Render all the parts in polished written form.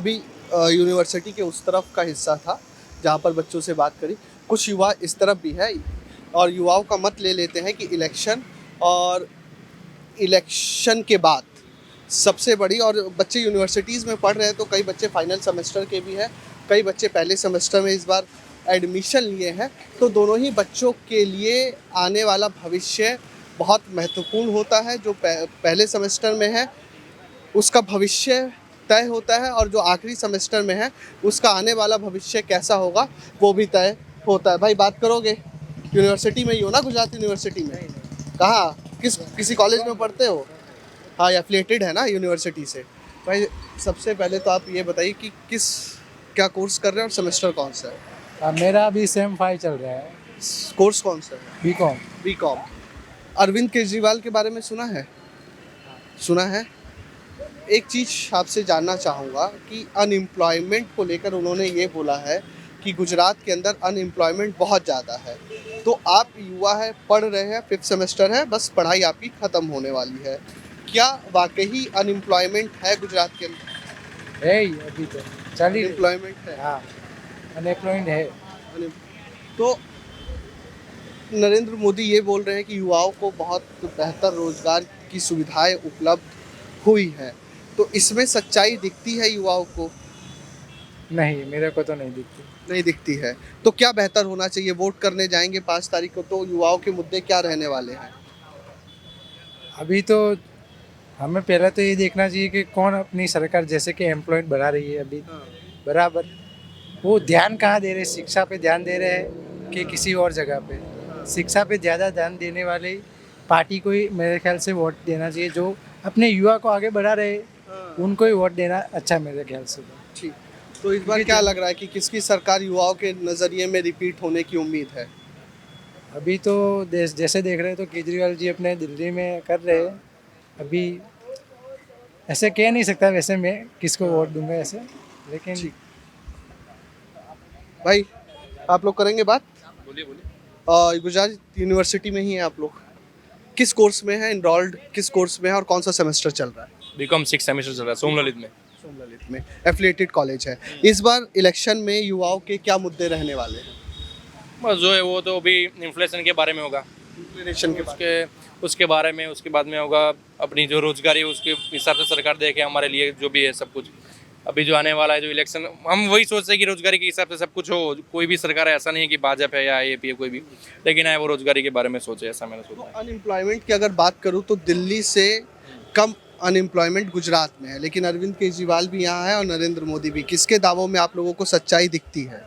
अभी यूनिवर्सिटी के उस तरफ का हिस्सा था जहाँ पर बच्चों से बात करी। कुछ युवा इस तरफ भी है और युवाओं का मत ले लेते हैं कि इलेक्शन और इलेक्शन के बाद सबसे बड़ी, और बच्चे यूनिवर्सिटीज़ में पढ़ रहे हैं तो कई बच्चे फाइनल सेमेस्टर के भी हैं, कई बच्चे पहले सेमेस्टर में इस बार एडमिशन लिए हैं, तो दोनों ही बच्चों के लिए आने वाला भविष्य बहुत महत्वपूर्ण होता है। जो पहले सेमेस्टर में है उसका भविष्य तय होता है और जो आखिरी सेमेस्टर में है उसका आने वाला भविष्य कैसा होगा वो भी तय होता है। भाई बात करोगे? यूनिवर्सिटी में ही हो ना, गुजरात यूनिवर्सिटी में? कहाँ, किसी कॉलेज में पढ़ते हो? हाँ, एफिलिएटेड है ना यूनिवर्सिटी से। भाई सबसे पहले तो आप ये बताइए कि क्या कोर्स कर रहे हैं और सेमेस्टर कौन सा है? मेरा अभी सेम 5 चल रहा है। कोर्स कौन सा है? बीकॉम। बीकॉम। अरविंद केजरीवाल के बारे में सुना है? सुना है। एक चीज़ आपसे जानना चाहूँगा कि अनएम्प्लॉयमेंट को लेकर उन्होंने ये बोला है कि गुजरात के अंदर अनएम्प्लॉयमेंट बहुत ज़्यादा है। तो आप युवा है, पढ़ रहे हैं, 5th सेमेस्टर है, बस पढ़ाई आपकी ख़त्म होने वाली है। क्या वाकई अनएम्प्लॉयमेंट है गुजरात के अंदर? है ही अभी तो चल ही। अनएम्प्लॉयमेंट है। हाँ, अनएम्प्लॉयमेंट है। तो नरेंद्र मोदी ये बोल रहे हैं कि युवाओं को बहुत बेहतर रोजगार की सुविधाएं उपलब्ध हुई हैं, तो इसमें सच्चाई दिखती है युवाओं को? नहीं, मेरे को तो नहीं दिखती। नहीं दिखती है। तो क्या बेहतर होना चाहिए? वोट करने जाएंगे 5 तारीख को, तो युवाओं के मुद्दे क्या रहने वाले हैं? अभी तो हमें पहले तो ये देखना चाहिए कि कौन अपनी सरकार जैसे कि एम्प्लॉयमेंट बढ़ा रही है अभी बराबर, वो ध्यान कहाँ दे रहे? शिक्षा पे ध्यान दे रहे हैं कि किसी और जगह पे? शिक्षा पे ज़्यादा ध्यान देने वाले पार्टी को ही मेरे ख्याल से वोट देना चाहिए, जो अपने युवा को आगे बढ़ा रहे उनको ही वोट देना अच्छा मेरे ख्याल से। ठीक। तो इस बार क्या लग रहा है कि किसकी सरकार युवाओं के नज़रिए में रिपीट होने की उम्मीद है? अभी तो जैसे देख रहे हैं तो केजरीवाल जी अपने दिल्ली में कर रहे हैं। अभी ऐसे कह नहीं सकता वैसे मैं किसको वोट दूंगा ऐसे, लेकिन ठीक। भाई आप लोग करेंगे बात? बोलिए बोलिए। गुजरात यूनिवर्सिटी में ही है आप लोग? किस कोर्स में है इनरोल्ड, किस कोर्स में है और कौन सा सेमेस्टर चल रहा है? बीकॉम 6 सेमेस्टर चल रहा है सोमललित में। सोमललित में एफिलिएटेड कॉलेज है। इस बार इलेक्शन में युवाओं के क्या मुद्दे रहने वाले हैं? बस जो है वो तो अभी इन्फ्लेशन के बारे में होगा, इन्फ्लेशन के उसके बारे में, उसके बाद में होगा अपनी जो रोजगारी है उसके हिसाब से सरकार देखे हमारे लिए जो भी है सब कुछ। अभी जो आने वाला है जो इलेक्शन, हम वही सोचते हैं कि रोजगारी के हिसाब से सब कुछ हो। कोई भी सरकार है, ऐसा नहीं है कि भाजपा है या AAP है कोई भी, लेकिन है वो रोजगारी के बारे में सोचे, ऐसा मैंने सोचा है। अनएम्प्लॉयमेंट की अगर बात करूँ तो दिल्ली से कम अनएम्प्लॉयमेंट गुजरात में है, लेकिन अरविंद केजरीवाल भी यहाँ है और नरेंद्र मोदी भी। किसके दावों में आप लोगों को सच्चाई दिखती है?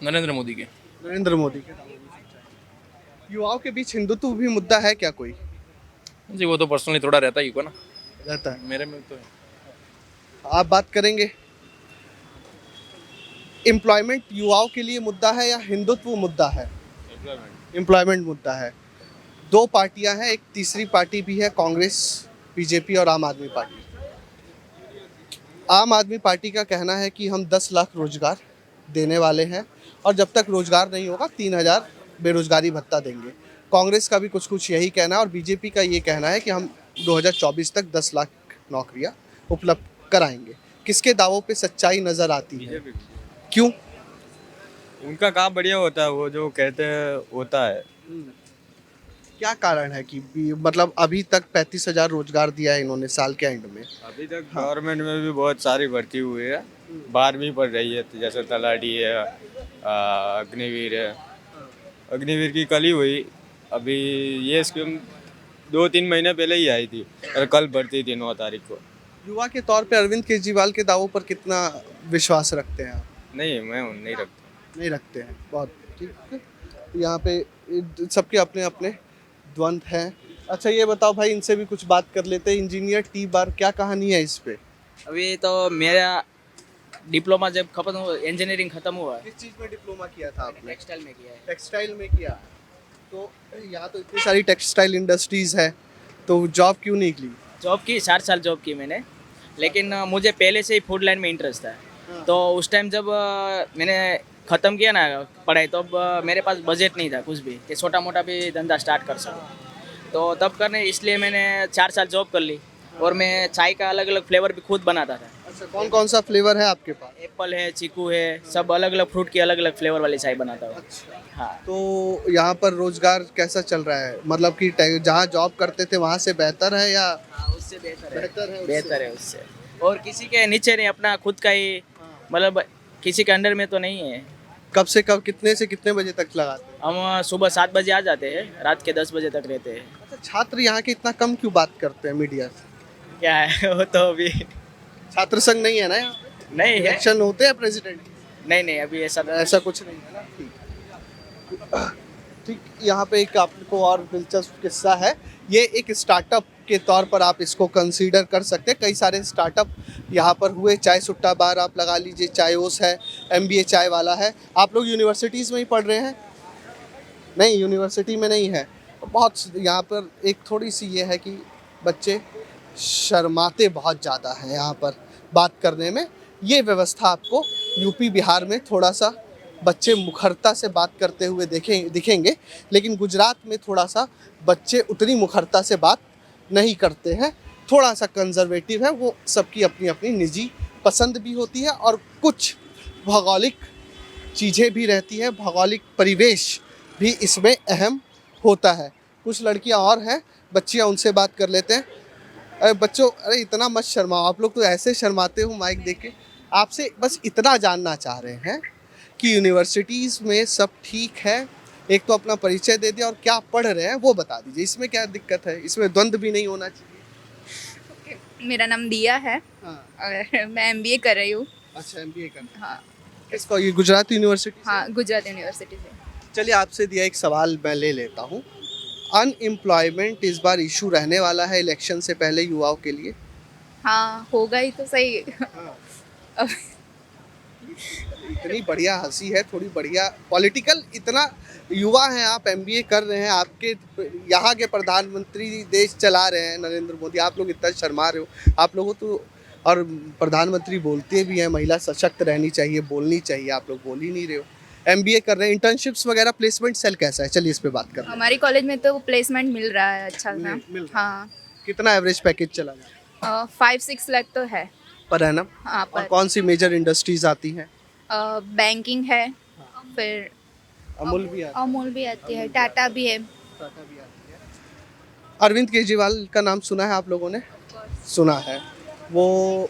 नरेंद्र मोदी के। नरेंद्र मोदी के दावों में सच्चाई। युवाओं के बीच हिंदुत्व भी मुद्दा है क्या कोई? जी वो तो पर्सनली थोड़ा रहता ही होगा ना, रहता है। मेरे में तो है। आप बात करेंगे? एम्प्लॉयमेंट युवाओं के लिए मुद्दा है या हिंदुत्व मुद्दा है? एम्प्लॉयमेंट मुद्दा है। 2 पार्टियां हैं, एक तीसरी पार्टी भी है, कांग्रेस, बीजेपी और आम आदमी पार्टी। आम आदमी पार्टी का कहना है कि हम 10 लाख रोजगार देने वाले हैं और जब तक रोजगार नहीं होगा 3000 बेरोजगारी भत्ता देंगे। कांग्रेस का भी कुछ यही कहना है और बीजेपी का ये कहना है कि हम 2024 तक 10 लाख नौकरियां उपलब्ध कराएंगे। किसके दावों पे सच्चाई नजर आती है? क्यों? उनका काम बढ़िया होता है, वो जो कहते हैं होता है। क्या कारण है कि मतलब अभी तक 35,000 रोजगार दिया है इन्होंने साल के एंड में? अभी तक गवर्नमेंट में भी बहुत सारी भर्ती हुई है, 12वीं पढ़ रही है, जैसे तलाटी है, अग्निवीर है। अग्निवीर की कल ही हुई, अभी ये स्कीम 2-3 महीने पहले ही आई थी और कल भर्ती थी 9 तारीख को। युवा के तौर पे अरविंद केजरीवाल के दावों पर कितना विश्वास रखते हैं आप? नहीं, मैं नहीं रखता। नहीं रखते हैं। बहुत ठीक है। यहाँ पे सबके अपने अपने द्वंद्व हैं। अच्छा ये बताओ भाई, इनसे भी कुछ बात कर लेते हैं। इंजीनियर टी बार, क्या कहानी है इस पे? अभी तो मेरा डिप्लोमा जब खत्म हुआ, इंजीनियरिंग खत्म हुआ, किस चीज़ में डिप्लोमा किया था आपने? टेक्सटाइल में किया है। टेक्सटाइल में किया। तो यहाँ तो इतनी सारी टेक्सटाइल इंडस्ट्रीज है, तो जॉब क्यों नहीं की? जॉब की 4 साल जॉब की मैंने, लेकिन मुझे पहले से ही फूड लाइन में इंटरेस्ट था। तो उस टाइम जब मैंने ख़त्म किया ना पढ़ाई, तो अब मेरे पास बजट नहीं था कुछ भी कि छोटा मोटा भी धंधा स्टार्ट कर सकूँ। तो तब करने इसलिए मैंने 4 साल जॉब कर ली और मैं चाय का अलग अलग फ्लेवर भी खुद बनाता था। अच्छा, कौन कौन सा फ्लेवर है आपके पास? एप्पल है, चीकू है, सब अलग अलग फ्रूट की अलग अलग फ्लेवर वाली चाय बनाता हूँ। हाँ, तो यहाँ पर रोजगार कैसा चल रहा है? मतलब कि जहाँ जॉब करते थे वहाँ से बेहतर है या हाँ, उससे बेहतर है। बेहतर है उससे? बेहतर है उससे। और किसी के नीचे नहीं, अपना खुद का ही, मतलब किसी के अंडर में तो नहीं है। कब से कब, कितने से कितने बजे तक लगाते हैं? हम सुबह 7 बजे आ जाते हैं, रात के 10 बजे तक रहते हैं। अच्छा, छात्र यहाँ के इतना कम क्यों बात करते हैं मीडिया से? क्या है वो तो अभी छात्र संघ नहीं है ना यहाँ? नहीं है। इलेक्शन होते हैं प्रेसिडेंट? नहीं नहीं, अभी ऐसा ऐसा कुछ नहीं है ना। ठीक ठीक, यहाँ पे एक आपको और दिलचस्प किस्सा है। ये एक स्टार्टअप के तौर पर आप इसको कंसीडर कर सकते हैं। कई सारे स्टार्टअप यहाँ पर हुए। चाय सुट्टा बार आप लगा लीजिए, चायोस है, MBA चाय वाला है। आप लोग यूनिवर्सिटीज़ में ही पढ़ रहे हैं? नहीं, यूनिवर्सिटी में नहीं है। बहुत यहाँ पर एक थोड़ी सी ये है कि बच्चे शर्माते बहुत ज़्यादा हैं यहाँ पर बात करने में। ये व्यवस्था आपको यूपी बिहार में थोड़ा सा बच्चे मुखरता से बात करते हुए दिखेंगे, लेकिन गुजरात में थोड़ा सा बच्चे उतनी मुखरता से बात नहीं करते हैं। थोड़ा सा कंजर्वेटिव है, वो सबकी अपनी अपनी निजी पसंद भी होती है और कुछ भौगोलिक चीज़ें भी रहती हैं, भौगोलिक परिवेश भी इसमें अहम होता है। कुछ लड़कियां और हैं, बच्चियां, उनसे बात कर लेते हैं। अरे बच्चों, अरे इतना मत शर्माओ, आप लोग तो ऐसे शर्माते हो माइक देख के। आपसे बस इतना जानना चाह रहे हैं कि यूनिवर्सिटीज़ में सब ठीक है? एक तो अपना परिचय दे दिया और क्या पढ़ रहे हैं वो बता दीजिए। इसमें क्या दिक्कत है? इसमें द्वंद्व भी नहीं होना चाहिए। मेरा नाम दिया है हाँ, और मैं MBA कर रही हूँ। अच्छा, MBA करना। हाँ किसको? ये गुजरात यूनिवर्सिटी से? हाँ, गुजरात यूनिवर्सिटी से। चलिए, आपसे दिया एक सवाल मैं ले लेता हूँ। अनएम्प्लॉयमेंट इस बार इशू रहने वाला है इलेक्शन से पहले युवाओं के लिए? हाँ, होगा ही तो सही। अब इतनी बढ़िया हंसी है, थोड़ी बढ़िया पॉलिटिकल, इतना युवा हैं आप, MBA कर रहे हैं, आपके यहाँ के प्रधानमंत्री देश चला रहे हैं नरेंद्र मोदी, आप लोग इतना शर्मा रहे हो। आप लोगों तो, और प्रधानमंत्री बोलते भी हैं महिला सशक्त रहनी चाहिए, बोलनी चाहिए, आप लोग बोल ही नहीं रहे हो। MBA कर रहे हैं, इंटर्नशिप्स वगैरह, प्लेसमेंट सेल कैसा है? चलिए इस पे बात कर रहे हैं। हमारी कॉलेज में तो प्लेसमेंट मिल रहा है अच्छा सा। मिल रहा हाँ, कितना एवरेज पैकेज चला जाए 5-6 लाख तो है। Per annum? हाँ, और पर कौन सी मेजर इंडस्ट्रीज आती हैं? बैंकिंग है, फिर अमूल भी आती अमूल भी आती है, टाटा भी है। है। अरविंद केजरीवाल का नाम सुना है आप लोगों ने? सुना है। वो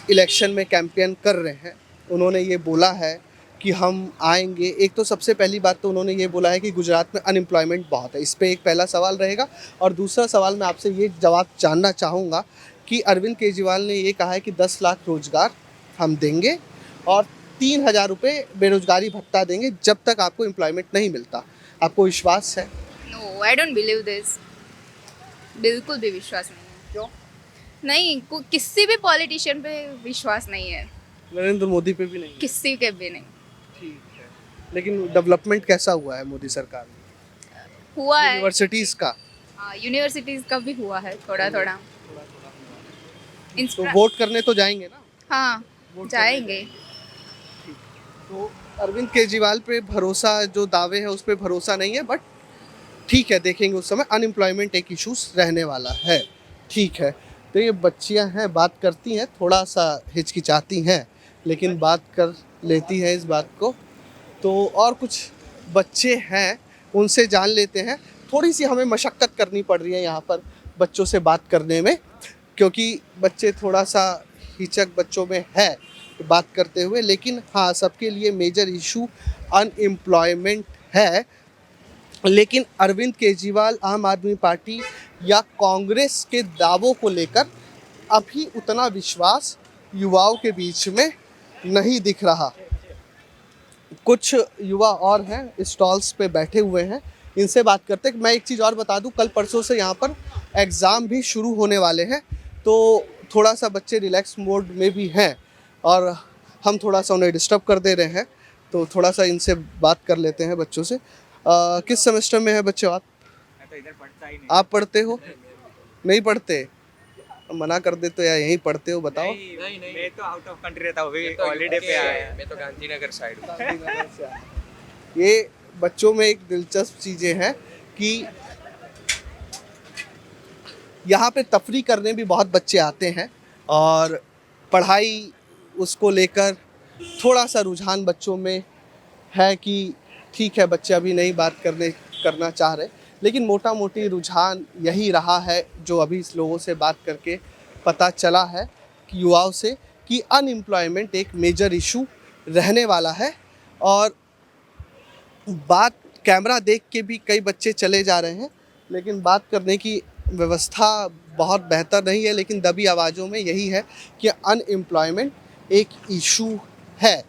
इलेक्शन में कैंपेन कर रहे हैं। उन्होंने ये बोला है कि हम आएंगे। एक तो सबसे पहली बात तो उन्होंने ये बोला है कि गुजरात में अनएम्प्लॉयमेंट बहुत है। इस पे एक पहला सवाल रहेगा। और दूसरा सवाल मैं आपसे ये जवाब जानना चाहूँगा कि अरविंद केजरीवाल ने ये कहा है कि 10 लाख रोजगार हम देंगे और 3,000 रुपये बेरोजगारी भत्ता देंगे जब तक आपको एम्प्लॉयमेंट नहीं मिलता। आपको विश्वास है? No, I don't believe this. बिल्कुल भी विश्वास नहीं है। क्यों? नहीं, किसी भी पॉलिटिशियन पे विश्वास नहीं है, नरेंद्र मोदी पे भी नहीं? किसी के भी नहीं। ठीक है, लेकिन डेवलपमेंट कैसा हुआ है मोदी सरकार में? हुआ है, यूनिवर्सिटीज़ का? हाँ, यूनिवर्सिटीज का भी हुआ है थोड़ा थोड़ा। तो वोट करने तो जाएंगे ना? हाँ, जाएंगे। तो अरविंद केजरीवाल पे भरोसा, जो दावे हैं उस पे भरोसा नहीं है, बट ठीक है, देखेंगे उस समय। अनएम्प्लॉयमेंट एक इशूज रहने वाला है। ठीक है, तो ये बच्चियां हैं, बात करती हैं, थोड़ा सा हिचकिचाती हैं, लेकिन बात कर लेती हैं इस बात को। तो और कुछ बच्चे हैं, उनसे जान लेते हैं। थोड़ी सी हमें मशक्क़त करनी पड़ रही है यहाँ पर बच्चों से बात करने में, क्योंकि बच्चे थोड़ा सा हिचक बच्चों में है बात करते हुए। लेकिन हाँ, सबके लिए मेजर इशू अनएम्प्लॉयमेंट है। लेकिन अरविंद केजरीवाल, आम आदमी पार्टी या कांग्रेस के दावों को लेकर अभी उतना विश्वास युवाओं के बीच में नहीं दिख रहा। कुछ युवा और हैं, स्टॉल्स पे बैठे हुए हैं, इनसे बात करते हैं। मैं एक चीज़ और बता दूं, कल परसों से यहाँ पर एग्ज़ाम भी शुरू होने वाले हैं, तो थोड़ा सा बच्चे रिलैक्स मोड में भी हैं और हम थोड़ा सा उन्हें डिस्टर्ब कर दे रहे हैं। तो थोड़ा सा इनसे बात कर लेते हैं बच्चों से। किस सेमेस्टर में है बच्चों आप? मैं तो इधर पढ़ता ही नहीं। आप पढ़ते हो? नहीं पढ़ते? मना कर देते या यहीं पढ़ते हो? बताओ। नहीं, मैं तो आउट ऑफ कंट्री रहता हूँ, अभी हॉलीडे पे आया। मैं तो गांधीनगर साइड। ये बच्चों में एक दिलचस्प चीज़ें हैं कि यहाँ पे तफरी करने भी बहुत बच्चे आते हैं और पढ़ाई उसको लेकर थोड़ा सा रुझान बच्चों में है कि ठीक है बच्चे अभी नहीं करना चाह रहे, लेकिन मोटा मोटी रुझान यही रहा है जो अभी इस लोगों से बात करके पता चला है कि युवाओं से कि अनएम्प्लॉयमेंट एक मेजर इशू रहने वाला है। और बात कैमरा देख के भी कई बच्चे चले जा रहे हैं, लेकिन बात करने की व्यवस्था बहुत बेहतर नहीं है। लेकिन दबी आवाज़ों में यही है कि अनएम्प्लॉयमेंट एक इशू है।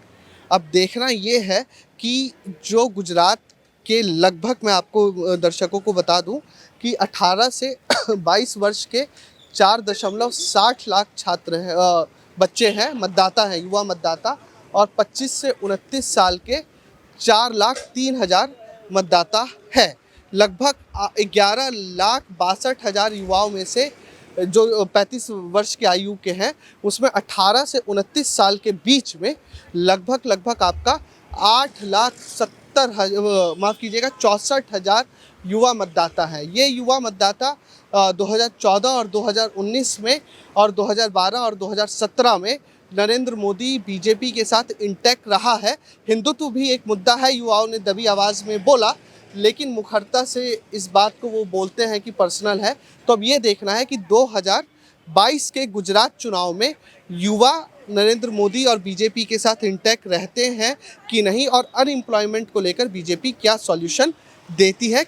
अब देखना ये है कि जो गुजरात के लगभग, मैं आपको दर्शकों को बता दूं कि 18 से 22 वर्ष के 4.60 लाख छात्र हैं, बच्चे हैं, मतदाता हैं, युवा मतदाता, और 25 से 29 साल के 4,03,000 मतदाता है। लगभग 11,62,000 युवाओं में से जो 35 वर्ष की आयु के हैं, उसमें 18 से 29 साल के बीच में लगभग आपका 64,000 युवा मतदाता हैं। ये युवा मतदाता 2014 और 2019 में और 2012 और 2017 में नरेंद्र मोदी बीजेपी के साथ इंटैक्ट रहा है। हिंदुत्व भी एक मुद्दा है, युवाओं ने दबी आवाज़ में बोला, लेकिन मुखरता से इस बात को वो बोलते हैं कि पर्सनल है। तो अब ये देखना है कि 2022 के गुजरात चुनाव में युवा नरेंद्र मोदी और बीजेपी के साथ इंटैक्ट रहते हैं कि नहीं, और अनएम्प्लॉयमेंट को लेकर बीजेपी क्या सॉल्यूशन देती है।